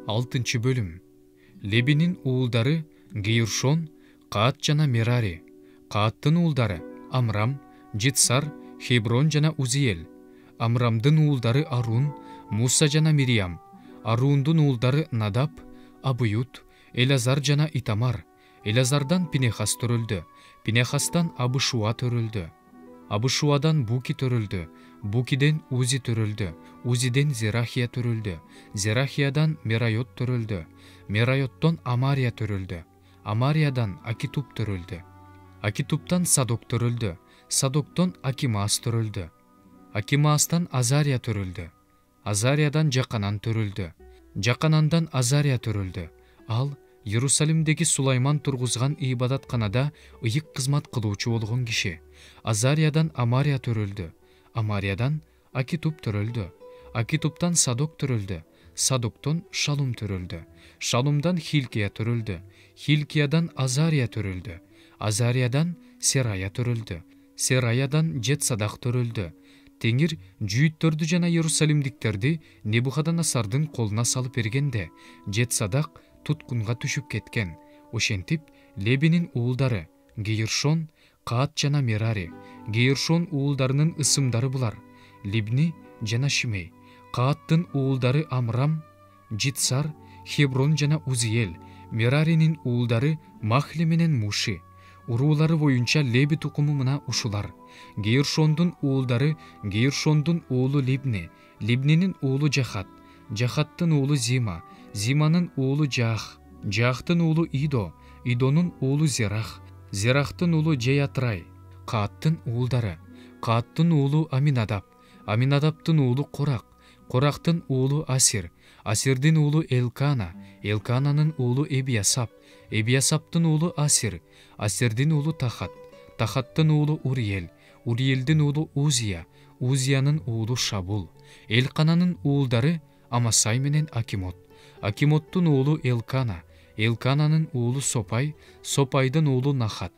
6 bölüm. Лебинин уулдары Гейршон, Каат жана Мерари. Кааттын уулдары Амрам, Житсар, Хеброн жана Узиел. Амрамдын уулдары Арун, Муса жана Мириям. Арундун уулдары Надап, Абыют, Элазар жана Итамар. Элазардан Пинехас төрөлдү. Пинехастан Абышуа төрөлдү. Абышуадан Буки төрөлдү. Букиден Узи төрөлдү. Узиден Зерахия төрөлдү. Зерахиядан Мерайот төрөлдү. Мерайоттон Амария төрөлдү. Амариядан Акитуп төрөлдү. Акитуптан Садок төрөлдү. Садоктон Акимаас төрөлдү. Акимаастан Азария төрөлдү. Азариядан Жаканан төрөлдү. Жаканандан Азария төрөлдү. Ал Иерусалимдеги Сулайман тургузган ибадатканада ыйык кызмат кылуучу болгон киши. Азариядан Амария төрөлдү. Амариядан Акитуп төрөлдү. Акитуптан Садок төрөлдү. Садоктон Шалум төрөлдү. Шалумдан Хилкия төрөлдү. Хилкиядан Азария төрөлдү. Азариядан Серая төрөлдү. Сераядан Жетсадак төрөлдү. Теңир жүйүттөрдү жана Иерусалимдиктерди Небухадоносордун колуна салып бергенде Жетсадак туткунга түшүп кеткен. Ошентип Лебинин уулдары Гейршон, Каат жана Мерари. Гейршон уулдарынын ысымдары булар: Либни жана Шимей. Кааттын уулдары Амрам, Житсар, Хеброн жана Узиел. Мераринин уулдары Махли менен Муши. Уруулары боюнча Леби тукуму мына ушулар. Гейршондун уулдары Гейршондун уулу Либни, Либнинин уулу Жахат, Жахаттын уулу Зима, Зиманын уулу Жаах, Жаахтын уулу Идо, Идонун уулу Зерах, Зерахтын уулу Жеятрай. Кааттын уулдары Кааттын уулу Аминадап, Аминадаптын уулу Корак, Корактын уулу Асир, Асирдин уулу Элкана, Элкананын уулу Эбиясап, Эбиясаптын уулу Асир, Асирдин уулу Тахат, Тахаттын уулу Уриел, Уриелдин уулу Узия, Узиянын уулу Шабул. Элкананын уулдары Амасай менен Акимот, Акимоттун уулу Элкана, Элкананын уулу Сопай, Сопайдын уулу Нахат,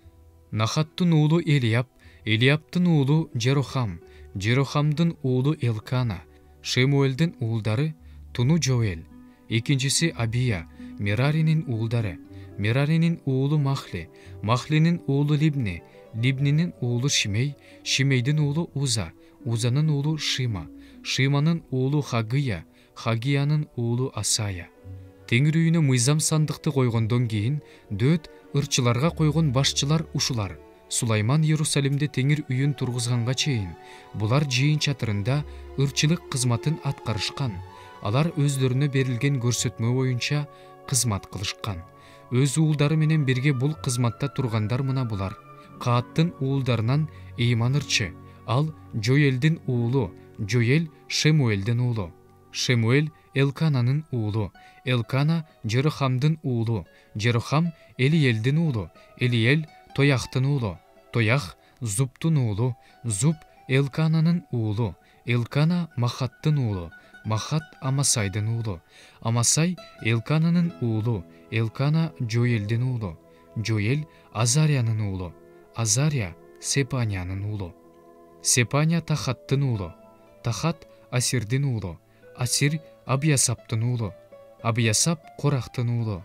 Нахаттын уулу Элияб, Элиябтын уулу Жерохам, Жерохамдын уулу Элкана. Шемуэлдин уулдары Туну Жоэл, экинчиси Абия. Мераринин уулдары Мераринин уулу Махли, Махлинин уулу Либни, Либнинин уулу Шимей, Шимейдин уулу Уза, Узанын уулу Шима, Шиманын уулу Хагия, Хагиянын уулу Асая. Теңир үйүнө мыйзам сандыкты койгондон кийин дөт ырчыларга койгон башчылар ушулар. Сулайман Иерусалимде теңир үйүн тургузганга чейин булар жыйын чатырында ырчылык кызматын аткарышкан. Алар өздөрүнө берилген көрсөтмө боюнча кызмат кылышкан. Өз уулдары менен бирге бул кызматта тургандар мына булар. Кааттын уулдарынан Эйман ырчы, ал Жоэлдин уулу, Жоэл Шемуэлдин уулу, Шемуэл Элкананын уулу, Элкана Жерохамдын уулу, Жерохам Элиелдин уулу, Элиел Тояхтын уулу, Тоях Зубтун уулу, Зуб Элкананын уулу, Элкана Махаттын уулу, Махат Амасайдын уулу, Амасай Элкананын уулу, Элкана Жоэлдин уулу, Жоэл Азариянын уулу, Азария Сепаниянын уулу, Сепания Тахаттын уулу, Тахат Асирдин уулу, Асир Абиясаптын уулу, Абиясап Корактын уулу,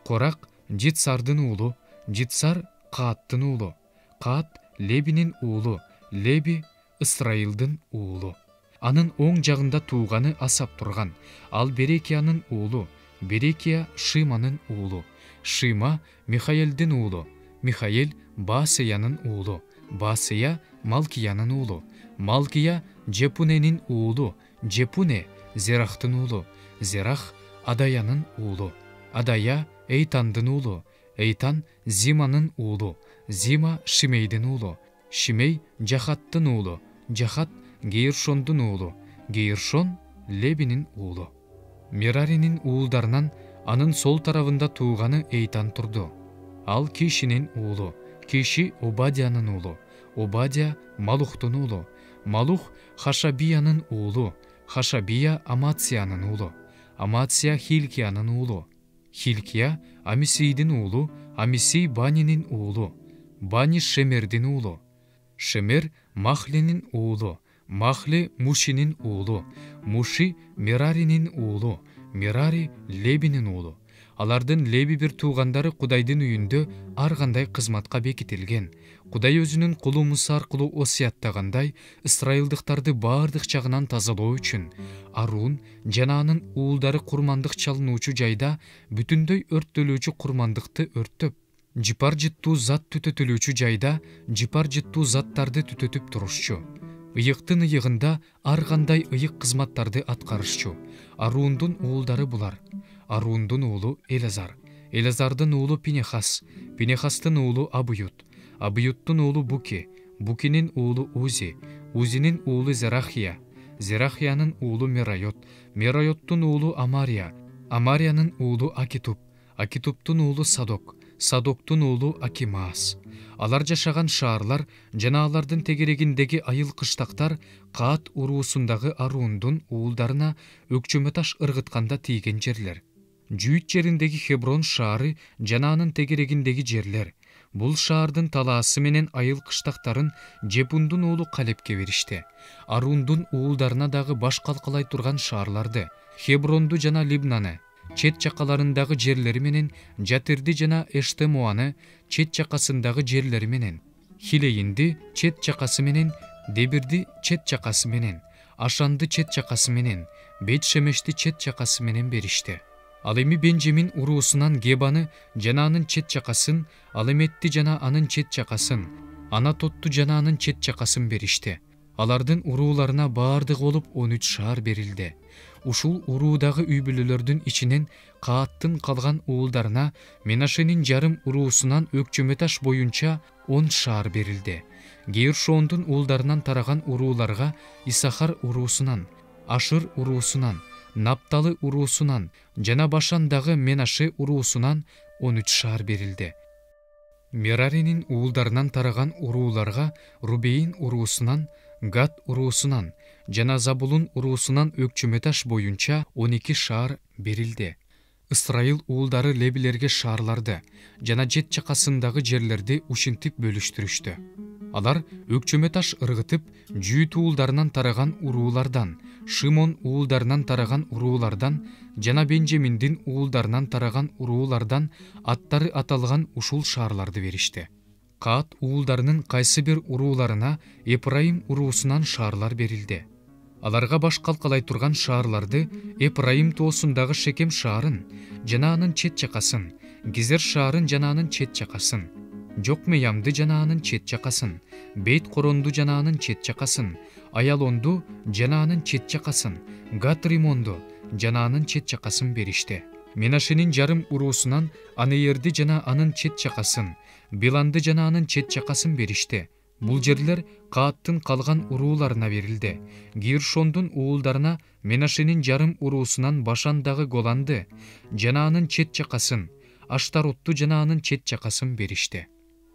Корак Житсардын уулу, Житсар Кааттын уулу, Каат Лебинин уулу, Леби Исраилдин уулу. Анын оң жагында тууганы Асап турган. Ал Берекиянын уулу, Берекия Шиманын уулу, Шима Михаэлдин уулу, Михаэл Басеянын уулу, Басея Малкиянын уулу, Малкия Жепуненин уулу, Жепуне Зерахтын уулу, Зерах Адаянын уулу, Адая Эйтандын уулу, Эйтан Зиманын уулу, Зима Шимейдин уулу, Шимей Жахаттын уулу, Жахат Гейршондун уулу, Гейршон Лебинин уулу. Мераринин уулдарынан анын сол тарабында тууганы Эйтан турду. Ал Кишинин уулу, Киши Обадиянын уулу, Обадия Малухтун уулу, Малух Хашабиянын уулу, Хашабия Амациянын уулу, Амация Хилкиянын уулу, Хилкия Амисийдин уулу, Амисий Банинин уулу, Бани Шемердин уулу, Шемер Махлинин уулу, Махли Мушинин уулу, Муши Мераринин уулу, Мерари Лебинин уулу. Алардын Леби бир туугандары Кудайдын үйүндө ар кандай кызматка бекитилген. Кудай өзүнүн кулу Муса аркылуу осуяттагандай ысрайылдыктарды баардык жагынан тазалоо үчүн Арун жана анын уулдары курмандык чалынуучу жайда бүтүндөй өрттөлүүчү курмандыкты өрттөп, жыпар жыттуу зат түтөтүлүүчү жайда жыпар жыттуу заттарды түтөтүп турушчу. Ыйыктын ыйыгында ар кандай ыйык кызматтарды аткарышчу. Арундун уулдары булар: Арундун уулу Элазар, Элазардын уулу Пинехас, Пинехастын уулу Абыют, Абыюттун уулу Буки, Букинин уулу Узи, Узинин уулу Зерахия, Зерахиянын уулу Мерайот, Мерайоттун уулу Амария, Амариянын уулу Акитуп, Акитуптун уулу Садок, Садоктун уулу Акимаас. Алар жашаган шаарлар жана алардын тегерегиндеги айыл кыштактар Каат уруусундагы Арундун уулдарына өкчөмө таш ыргытканда тийген жерлер. Жүйүт жериндеги Хеброн шаары жана анын тегерегиндеги жерлер. Бул шаардын талаасы менен айыл кыштактарын Жепундун уулу Калепке беришти. Арундун уулдарына дагы баш калкалай турган шаарларды, Хебронду жана Либнаны, чет жакаларындагы жерлери менен Жатирди жана Эштемоаны, чет жакасындагы жерлери менен Хилейинди чет жакасы менен, Дебирди чет жакасы менен, Ашанды чет жакасы менен, Бет-Шемешти чет жакасы менен беришти. Ал эми Бенжемин уруусунан Гебаны жана анын чет жакасын, Алеметти жана анын чет жакасын, Анатотту жана анын чет жакасын беришти. Алардын урууларына баардыгы болуп 13 шаар берилди. Ушул уруудагы үй бүлөлөрдүн ичинен Кааттын калган уулдарына Менашенин жарым уруусунан өкчөмө таш боюнча 10 шаар берилди. Гейршондун уулдарынан тараган урууларга Исахар уруусунан, Ашыр уруусунан, Напталы уруусунан жана Башандагы Менаше уруусунан 13 шаар берилди. Мераринин уулдарынан тараган урууларга Рубейн уруусунан, Гад уруусунан жана Забулун уруусунан өкчөмө таш боюнча 12 шаар берилди. Ысрайыл уулдары лебилерге шаарларды жана жет жакасындагы жерлерди ушинтип бөлүштүрүштү. Алар өкчөмө таш ыргытып, Жүйүт уулдарынан тараган уруулардан, Шимон уулдарынан тараган уруулардан жана Бенжеминдин уулдарынан тараган уруулардан аттары аталган ушул шаарларды беришти. Каат уулдарынын кайсы бир урууларына Эпраим уруусунан шаарлар берилди. Аларга баш калкалай турган шаарларды Эпраим тоосундагы Шекем шаарын жана анын чет жакасын, Гизер шаарын жана анын чет жакасын, Жокмеямды жана анын чет жакасын, Бейт-Коронду жана анын чет жакасын, Аялонду жана анын чет жакасын, Гат-Римонду жана анын чет жакасын беришти. Менашенин жарым уруусунан Анеерди жана анын чет жакасын, Биланды жана анын чет жакасын беришти. Бул жерлер Кааттын калган урууларына берилди. Гейршондун уулдарына Менашенин жарым уруусунан Башандагы Голанды жана анын чет жакасын, Аштаротту жана анын чет жакасын беришти.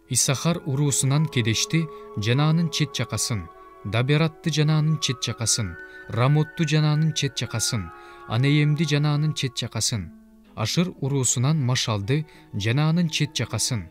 Исахар уруусунан Кедешти жана анын чет жакасын, Дабератты жана анын чет жакасын, Рамотту жана анын чет жакасын, Анеемди жана анын чет жакасын, Ашыр уруусунан Машалды жана анын чет жакасын,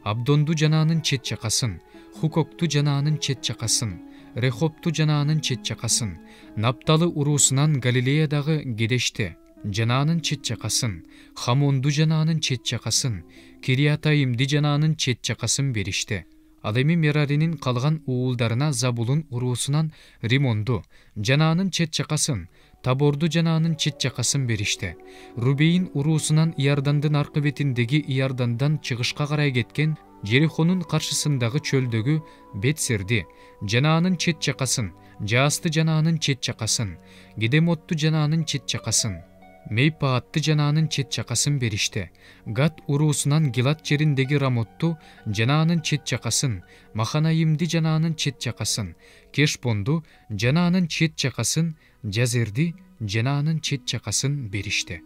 Абдонду жана анын чет жакасын, Хукокту жана анын чет жакасын, Рехопту жана анын чет жакасын, Напталы уруусунан Галилеядагы Гедешти жана анын чет жакасын, Хамонду жана анын чет жакасын, Кириатайимди жана анын чет жакасын беришти. Ал эми Мераринин калган уулдарына Забулун уруусунан Римонду жана анын чет жакасын, Таборду жана анын чет жакасын беришти. Рубейн уруусунан Иордандын аркы бетиндеги Иордандан чыгышка карай кеткен Жерихонун каршысындагы чөлдөгү Бетсерди жана анын чет жакасын, Жаасты жана анын чет жакасын, Гедемотту жана анын чет жакасын, Мейпаатты жана анын чет жакасын беришти. Гат уруусунан Гилат жериндеги Рамотту жана анын чет жакасын, Маханаимди жана анын чет жакасын, Кешпонду жана анын чет жакасын, Жазерди жана анын чет жакасын беришти.